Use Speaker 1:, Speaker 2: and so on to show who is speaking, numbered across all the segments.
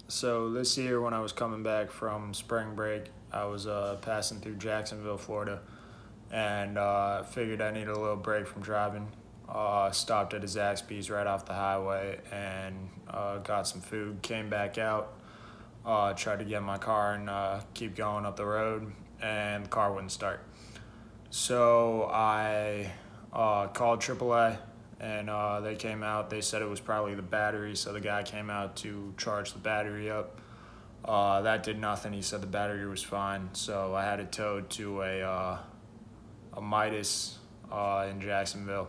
Speaker 1: So this year, when I was coming back from spring break, I was passing through Jacksonville, Florida, and figured I needed a little break from driving. Stopped at a Zaxby's right off the highway and got some food. Came back out, tried to get in my car and keep going up the road, and the car wouldn't start. So I called AAA, and they came out. They said it was probably the battery, so the guy came out to charge the battery up. That did nothing. He said the battery was fine, so I had it towed to a Midas in Jacksonville.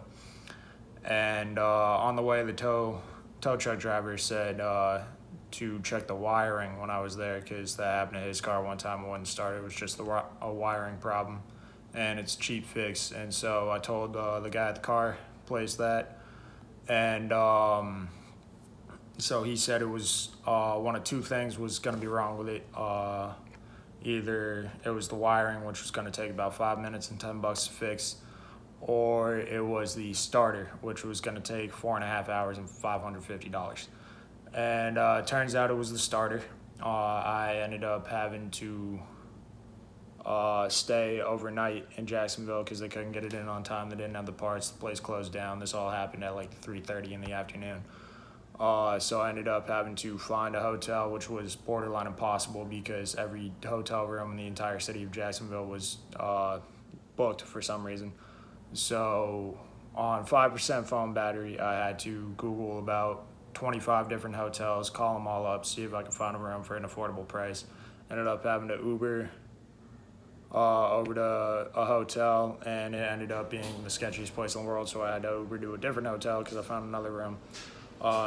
Speaker 1: And on the way, the tow truck driver said to check the wiring when I was there, because that happened to his car one time. It wouldn't start. It was just a wiring problem, and it's a cheap fix. And so I told the guy at the car place that, and so he said it was one of two things was going to be wrong with it. Either it was the wiring, which was going to take about 5 minutes and $10 to fix, or it was the starter, which was going to take 4.5 hours and $550. And turns out it was the starter. I ended up having to stay overnight in Jacksonville because they couldn't get it in on time. They didn't have the parts. The place closed down. This all happened at like 3:30 in the afternoon. So I ended up having to find a hotel, which was borderline impossible because every hotel room in the entire city of Jacksonville was booked for some reason. So on 5% phone battery, I had to Google about 25 different hotels, call them all up, see if I could find a room for an affordable price. Ended up having to Uber over to a hotel, and it ended up being the sketchiest place in the world, so I had to Uber to a different hotel because I found another room.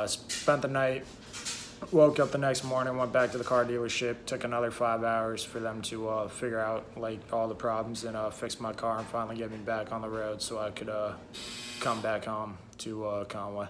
Speaker 1: Spent the night, woke up the next morning, went back to the car dealership, took another 5 hours for them to figure out like all the problems and fix my car and finally get me back on the road so I could come back home to Conway.